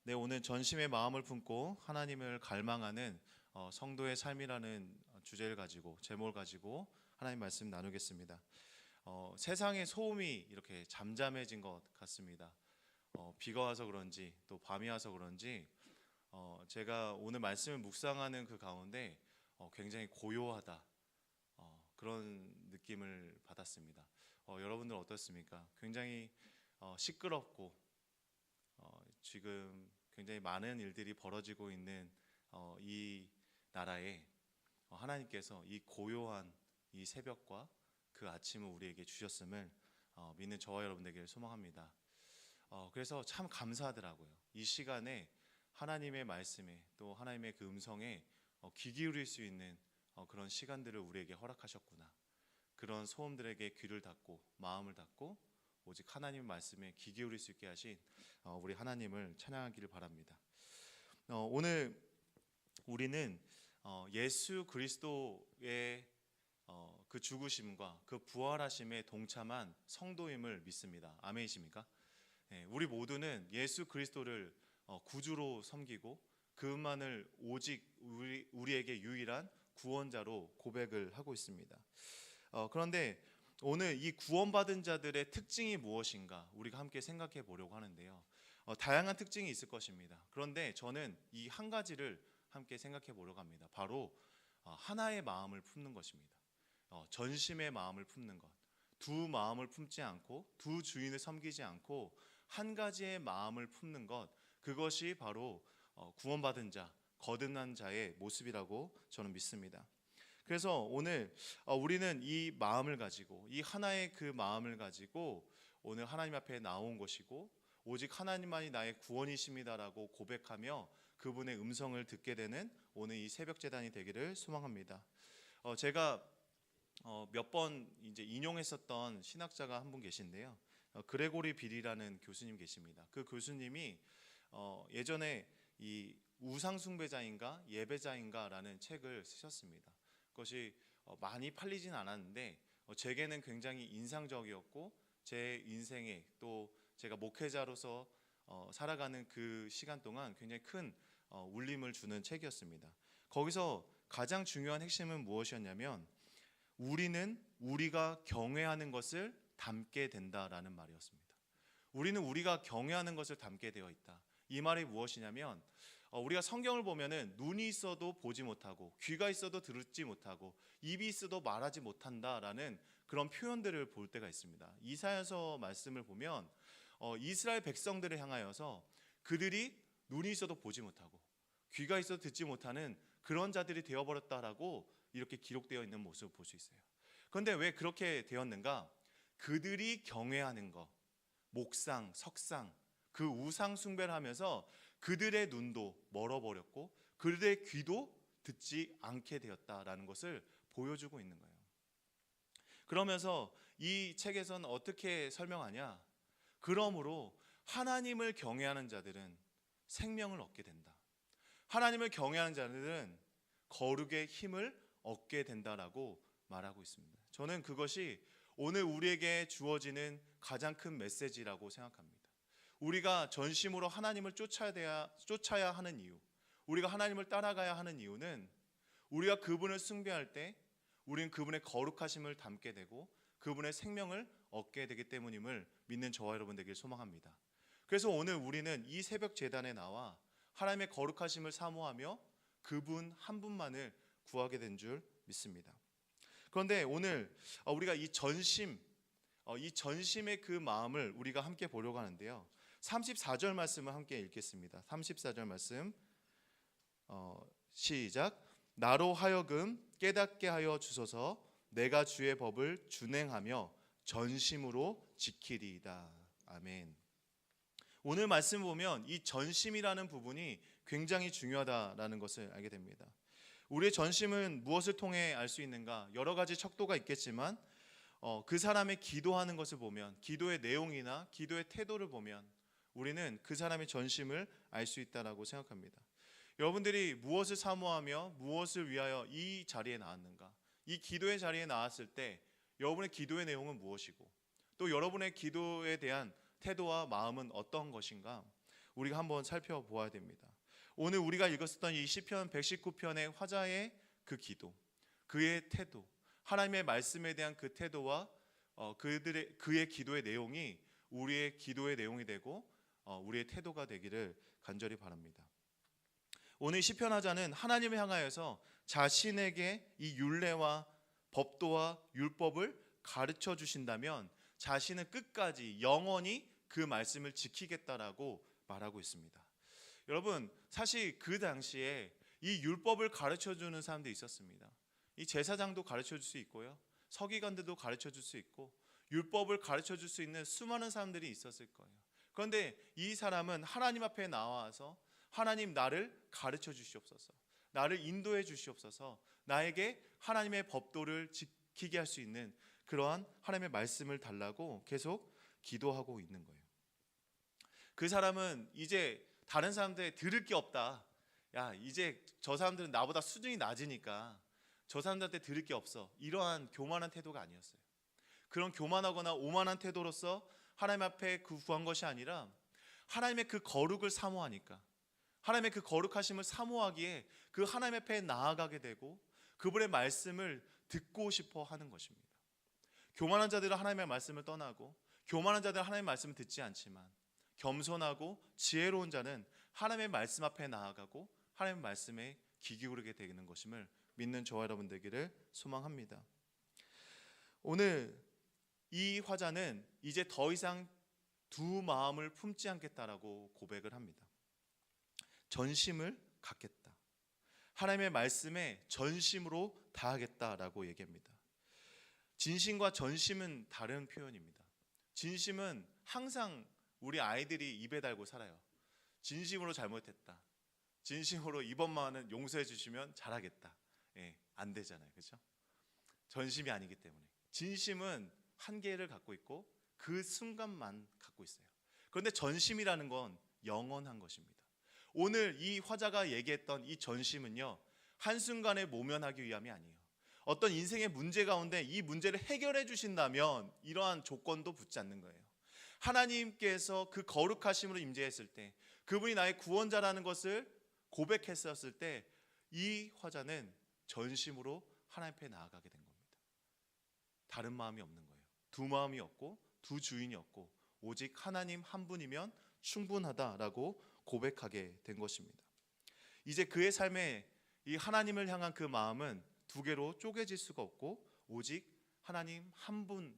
네, 오늘 전심의 마음을 품고 하나님을 갈망하는 성도의 삶이라는 주제를 가지고 제목을 가지고 하나님 말씀 나누겠습니다. 세상의 소음이 이렇게 잠잠해진 것 같습니다. 비가 와서 그런지 또 밤이 와서 그런지 제가 오늘 말씀을 묵상하는 그 가운데 굉장히 고요하다 그런 느낌을 받았습니다. 여러분들 어떻습니까? 굉장히 시끄럽고 지금 굉장히 많은 일들이 벌어지고 있는 이 나라에 하나님께서 이 고요한 이 새벽과 그 아침을 우리에게 주셨음을 믿는 저와 여러분 되기를 소망합니다. 그래서 참 감사하더라고요. 이 시간에 하나님의 말씀에 또 하나님의 그 음성에 귀 기울일 수 있는 그런 시간들을 우리에게 허락하셨구나. 그런 소음들에게 귀를 닫고 마음을 닫고 오직 하나님의 말씀에 귀 기울일 수 있게 하신 우리 하나님을 찬양하기를 바랍니다. 오늘 우리는 예수 그리스도의 그 죽으심과 그 부활하심에 동참한 성도임을 믿습니다. 아멘이십니까? 네, 우리 모두는 예수 그리스도를 구주로 섬기고 그분만을 오직 우리에게 유일한 구원자로 고백을 하고 있습니다. 그런데 오늘 이 구원받은 자들의 특징이 무엇인가 우리가 함께 생각해 보려고 하는데요. 다양한 특징이 있을 것입니다. 그런데 저는 이 한 가지를 함께 생각해 보려고 합니다. 바로 하나의 마음을 품는 것입니다. 전심의 마음을 품는 것. 두 마음을 품지 않고 두 주인을 섬기지 않고 한 가지의 마음을 품는 것. 그것이 바로 구원받은 자, 거듭난 자의 모습이라고 저는 믿습니다. 그래서 오늘 우리는 이 마음을 가지고 이 하나의 그 마음을 가지고 오늘 하나님 앞에 나온 것이고 오직 하나님만이 나의 구원이십니다라고 고백하며 그분의 음성을 듣게 되는 오늘 이 새벽 제단이 되기를 소망합니다. 제가 몇 번 이제 인용했었던 신학자가 한 분 계신데요. 그레고리 빌이라는 교수님 계십니다. 그 교수님이 예전에 이 우상숭배자인가 예배자인가라는 책을 쓰셨습니다. 그것이 많이 팔리진 않았는데 제게는 굉장히 인상적이었고 제 인생에 또 제가 목회자로서 살아가는 그 시간 동안 굉장히 큰 울림을 주는 책이었습니다. 거기서 가장 중요한 핵심은 무엇이었냐면 우리는 우리가 경외하는 것을 담게 된다라는 말이었습니다. 우리는 우리가 경외하는 것을 담게 되어 있다. 이 말이 무엇이냐면 우리가 성경을 보면은 눈이 있어도 보지 못하고 귀가 있어도 듣지 못하고 입이 있어도 말하지 못한다라는 그런 표현들을 볼 때가 있습니다. 이사야서 말씀을 보면 이스라엘 백성들을 향하여서 그들이 눈이 있어도 보지 못하고 귀가 있어도 듣지 못하는 그런 자들이 되어버렸다라고 이렇게 기록되어 있는 모습을 볼 수 있어요. 그런데 왜 그렇게 되었는가? 그들이 경외하는 것, 목상, 석상, 그 우상 숭배를 하면서 그들의 눈도 멀어버렸고 그들의 귀도 듣지 않게 되었다라는 것을 보여주고 있는 거예요. 그러면서 이 책에서는 어떻게 설명하냐? 그러므로 하나님을 경외하는 자들은 생명을 얻게 된다. 하나님을 경외하는 자들은 거룩의 힘을 얻게 된다라고 말하고 있습니다. 저는 그것이 오늘 우리에게 주어지는 가장 큰 메시지라고 생각합니다. 우리가 전심으로 하나님을 쫓아야 하는 이유, 우리가 하나님을 따라가야 하는 이유는 우리가 그분을 숭배할 때 우리는 그분의 거룩하심을 담게 되고 그분의 생명을 얻게 되기 때문임을 믿는 저와 여러분 되길 소망합니다. 그래서 오늘 우리는 이 새벽 제단에 나와 하나님의 거룩하심을 사모하며 그분 한 분만을 구하게 된 줄 믿습니다. 그런데 오늘 우리가 이 전심의 그 마음을 우리가 함께 보려고 하는데요. 34절 말씀을 함께 읽겠습니다. 34절 말씀 시작. 나로 하여금 깨닫게 하여 주소서. 내가 주의 법을 준행하며 전심으로 지키리이다. 아멘. 오늘 말씀 보면 이 전심이라는 부분이 굉장히 중요하다라는 것을 알게 됩니다. 우리의 전심은 무엇을 통해 알 수 있는가? 여러 가지 척도가 있겠지만 그 사람의 기도하는 것을 보면, 기도의 내용이나 기도의 태도를 보면 우리는 그 사람의 전심을 알 수 있다라고 생각합니다. 여러분들이 무엇을 사모하며 무엇을 위하여 이 자리에 나왔는가? 이 기도의 자리에 나왔을 때 여러분의 기도의 내용은 무엇이고 또 여러분의 기도에 대한 태도와 마음은 어떤 것인가? 우리가 한번 살펴보아야 됩니다. 오늘 우리가 읽었었던 이 시편 119편의 화자의 그 기도, 그의 태도, 하나님의 말씀에 대한 그 태도와 그의 기도의 내용이 우리의 기도의 내용이 되고 우리의 태도가 되기를 간절히 바랍니다. 오늘 시편 화자는 하나님을 향하여서 자신에게 이 율례와 법도와 율법을 가르쳐 주신다면 자신은 끝까지 영원히 그 말씀을 지키겠다라고 말하고 있습니다. 여러분, 사실 그 당시에 이 율법을 가르쳐 주는 사람들이 있었습니다. 이 제사장도 가르쳐 줄 수 있고요, 서기관들도 가르쳐 줄 수 있고, 율법을 가르쳐 줄 수 있는 수많은 사람들이 있었을 거예요. 그런데 이 사람은 하나님 앞에 나와서 하나님, 나를 가르쳐 주시옵소서, 나를 인도해 주시옵소서, 나에게 하나님의 법도를 지키게 할 수 있는 그러한 하나님의 말씀을 달라고 계속 기도하고 있는 거예요. 그 사람은 이제 다른 사람들 들을 게 없다, 야 이제 저 사람들은 나보다 수준이 낮으니까 저 사람들한테 들을 게 없어, 이러한 교만한 태도가 아니었어요. 그런 교만하거나 오만한 태도로서 하나님 앞에 구한 것이 아니라 하나님의 그 거룩을 사모하니까, 하나님의 그 거룩하심을 사모하기에 그 하나님 앞에 나아가게 되고 그분의 말씀을 듣고 싶어 하는 것입니다. 교만한 자들은 하나님의 말씀을 떠나고, 교만한 자들은 하나님의 말씀을 듣지 않지만, 겸손하고 지혜로운 자는 하나님의 말씀 앞에 나아가고 하나님의 말씀에 귀 기울이게 되는 것임을 믿는 저와 여러분 되기를 소망합니다. 오늘 이 화자는 이제 더 이상 두 마음을 품지 않겠다라고 고백을 합니다. 전심을 갖겠다, 하나님의 말씀에 전심으로 다하겠다라고 얘기합니다. 진심과 전심은 다른 표현입니다. 진심은 항상 우리 아이들이 입에 달고 살아요. 진심으로 잘못했다, 진심으로 이번만은 용서해 주시면 잘하겠다. 안 되잖아요, 그렇죠? 전심이 아니기 때문에. 진심은 한계를 갖고 있고 그 순간만 갖고 있어요. 그런데 전심이라는 건 영원한 것입니다. 오늘 이 화자가 얘기했던 이 전심은요, 한순간에 모면하기 위함이 아니에요. 어떤 인생의 문제 가운데 이 문제를 해결해 주신다면 이러한 조건도 붙지 않는 거예요. 하나님께서 그 거룩하심으로 임재했을 때, 그분이 나의 구원자라는 것을 고백했었을 때 이 화자는 전심으로 하나님 앞에 나아가게 된 겁니다. 다른 마음이 없는 거예요. 두 마음이 없고 두 주인이 없고 오직 하나님 한 분이면 충분하다라고 고백하게 된 것입니다. 이제 그의 삶에 이 하나님을 향한 그 마음은 두 개로 쪼개질 수가 없고 오직 하나님 한 분,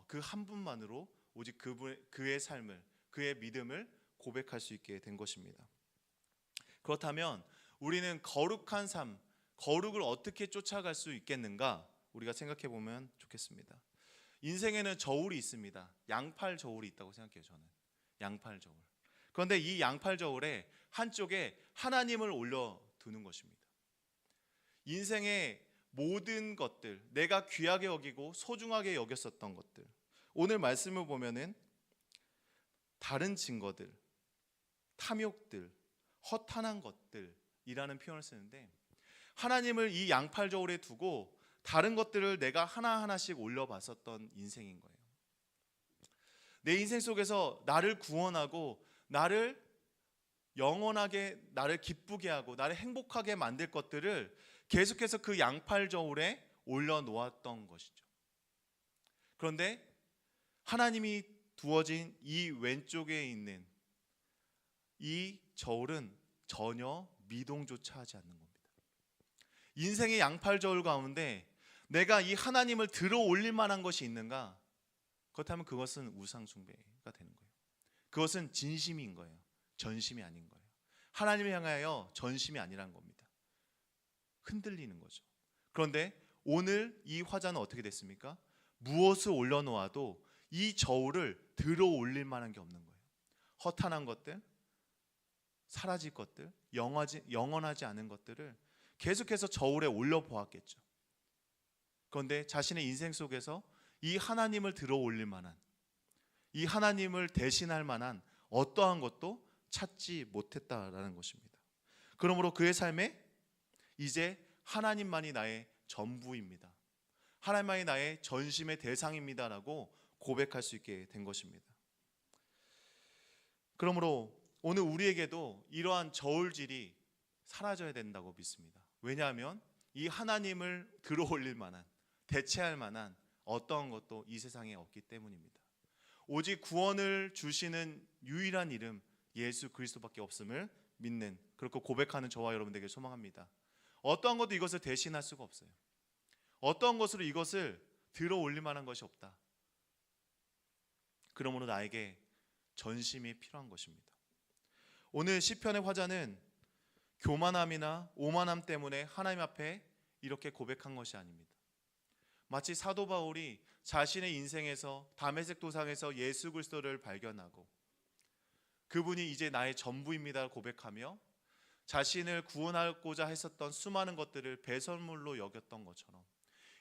그 한 분만으로 오직 그의 삶을, 그의 믿음을 고백할 수 있게 된 것입니다. 그렇다면 우리는 거룩한 삶, 거룩을 어떻게 쫓아갈 수 있겠는가 우리가 생각해 보면 좋겠습니다. 인생에는 저울이 있습니다. 양팔 저울이 있다고 생각해요, 저는. 양팔 저울. 그런데 이 양팔 저울에 한쪽에 하나님을 올려두는 것입니다. 인생의 모든 것들, 내가 귀하게 여기고 소중하게 여겼었던 것들, 오늘 말씀을 보면은 다른 증거들, 탐욕들, 허탄한 것들이라는 표현을 쓰는데, 하나님을 이 양팔 저울에 두고 다른 것들을 내가 하나하나씩 올려봤었던 인생인 거예요. 내 인생 속에서 나를 구원하고 나를 영원하게, 나를 기쁘게 하고 나를 행복하게 만들 것들을 계속해서 그 양팔 저울에 올려놓았던 것이죠. 그런데 하나님이 두어진 이 왼쪽에 있는 이 저울은 전혀 미동조차 하지 않는 겁니다. 인생의 양팔 저울 가운데 내가 이 하나님을 들어 올릴 만한 것이 있는가? 그렇다면 그것은 우상 숭배가 되는 거예요. 그것은 진심인 거예요. 전심이 아닌 거예요. 하나님을 향하여 전심이 아니란 겁니다. 흔들리는 거죠. 그런데 오늘 이 화자는 어떻게 됐습니까? 무엇을 올려놓아도 이 저울을 들어 올릴 만한 게 없는 거예요. 허탄한 것들, 사라질 것들, 영원하지 않은 것들을 계속해서 저울에 올려보았겠죠. 그런데 자신의 인생 속에서 이 하나님을 들어 올릴 만한, 이 하나님을 대신할 만한 어떠한 것도 찾지 못했다라는 것입니다. 그러므로 그의 삶에 이제 하나님만이 나의 전부입니다, 하나님만이 나의 전심의 대상입니다라고 고백할 수 있게 된 것입니다. 그러므로 오늘 우리에게도 이러한 저울질이 사라져야 된다고 믿습니다. 왜냐하면 이 하나님을 들어올릴 만한, 대체할 만한 어떠한 것도 이 세상에 없기 때문입니다. 오직 구원을 주시는 유일한 이름 예수 그리스도밖에 없음을 믿는, 그렇게 고백하는 저와 여러분들에게 소망합니다. 어떠한 것도 이것을 대신할 수가 없어요. 어떠한 것으로 이것을 들어올릴 만한 것이 없다. 그러므로 나에게 전심이 필요한 것입니다. 오늘 시편의 화자는 교만함이나 오만함 때문에 하나님 앞에 이렇게 고백한 것이 아닙니다. 마치 사도 바울이 자신의 인생에서 다메섹 도상에서 예수 그리스도를 발견하고 그분이 이제 나의 전부입니다 고백하며 자신을 구원하고자 했었던 수많은 것들을 배설물로 여겼던 것처럼,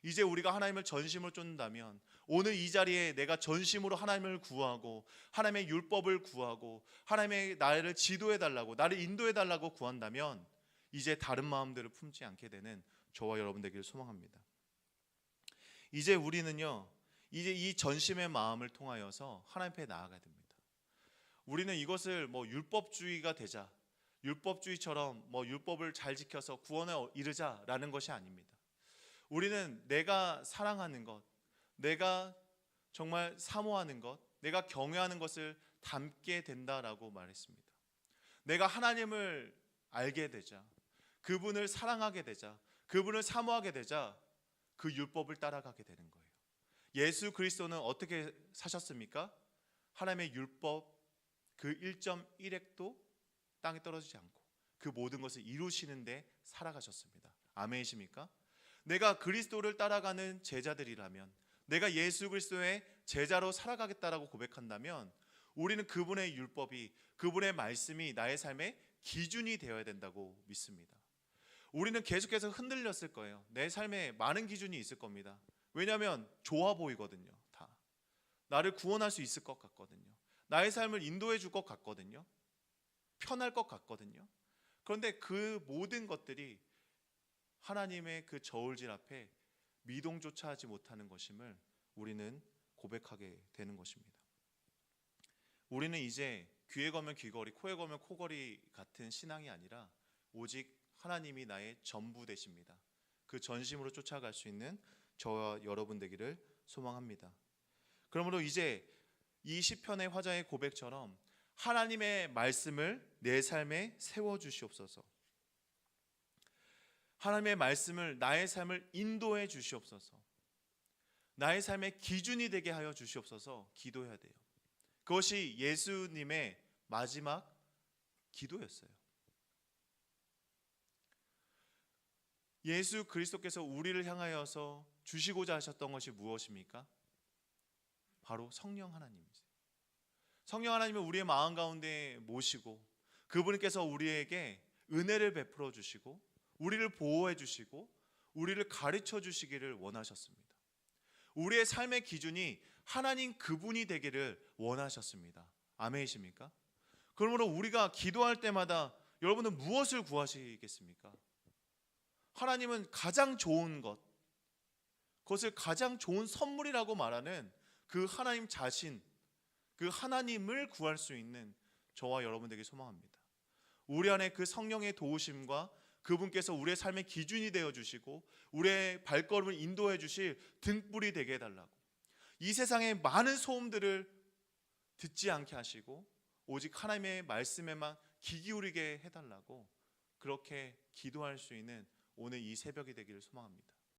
이제 우리가 하나님을 전심으로 쫓는다면 오늘 이 자리에 내가 전심으로 하나님을 구하고 하나님의 율법을 구하고 하나님의 나를 지도해달라고, 나를 인도해달라고 구한다면 이제 다른 마음들을 품지 않게 되는 저와 여러분 되기를 소망합니다. 이제 우리는요, 이제 이 전심의 마음을 통하여서 하나님 앞에 나아가야 됩니다. 우리는 이것을 율법주의가 되자, 율법주의처럼 율법을 잘 지켜서 구원에 이르자라는 것이 아닙니다. 우리는 내가 사랑하는 것, 내가 정말 사모하는 것, 내가 경외하는 것을 담게 된다라고 말했습니다. 내가 하나님을 알게 되자, 그분을 사랑하게 되자, 그분을 사모하게 되자 그 율법을 따라가게 되는 거예요. 예수 그리스도는 어떻게 사셨습니까? 하나님의 율법 그 1.1획도 땅에 떨어지지 않고 그 모든 것을 이루시는데 살아가셨습니다. 아멘이십니까? 내가 그리스도를 따라가는 제자들이라면, 내가 예수 그리스도의 제자로 살아가겠다라고 고백한다면 우리는 그분의 율법이, 그분의 말씀이 나의 삶의 기준이 되어야 된다고 믿습니다. 우리는 계속해서 흔들렸을 거예요. 내 삶에 많은 기준이 있을 겁니다. 왜냐하면 좋아 보이거든요. 다 나를 구원할 수 있을 것 같거든요. 나의 삶을 인도해 줄 것 같거든요. 편할 것 같거든요. 그런데 그 모든 것들이 하나님의 그 저울질 앞에 미동조차 하지 못하는 것임을 우리는 고백하게 되는 것입니다. 우리는 이제 귀에 걸면 귀걸이, 코에 걸면 코걸이 같은 신앙이 아니라 오직 하나님이 나의 전부 되십니다. 그 전심으로 쫓아갈 수 있는 저와 여러분 되기를 소망합니다. 그러므로 이제 이 시편의 화자의 고백처럼 하나님의 말씀을 내 삶에 세워주시옵소서, 하나님의 말씀을 나의 삶을 인도해 주시옵소서, 나의 삶의 기준이 되게 하여 주시옵소서 기도해야 돼요. 그것이 예수님의 마지막 기도였어요. 예수 그리스도께서 우리를 향하여서 주시고자 하셨던 것이 무엇입니까? 바로 성령 하나님이세요. 성령 하나님을 우리의 마음 가운데 모시고 그분께서 우리에게 은혜를 베풀어 주시고 우리를 보호해 주시고 우리를 가르쳐 주시기를 원하셨습니다. 우리의 삶의 기준이 하나님 그분이 되기를 원하셨습니다. 아멘이십니까? 그러므로 우리가 기도할 때마다 여러분은 무엇을 구하시겠습니까? 하나님은 가장 좋은 것, 그것을 가장 좋은 선물이라고 말하는 그 하나님 자신, 그 하나님을 구할 수 있는 저와 여러분들에게 소망합니다. 우리 안에 그 성령의 도우심과 그분께서 우리의 삶의 기준이 되어주시고 우리의 발걸음을 인도해 주실 등불이 되게 해달라고, 이 세상의 많은 소음들을 듣지 않게 하시고 오직 하나님의 말씀에만 귀 기울이게 해달라고 그렇게 기도할 수 있는 오늘 이 새벽이 되기를 소망합니다.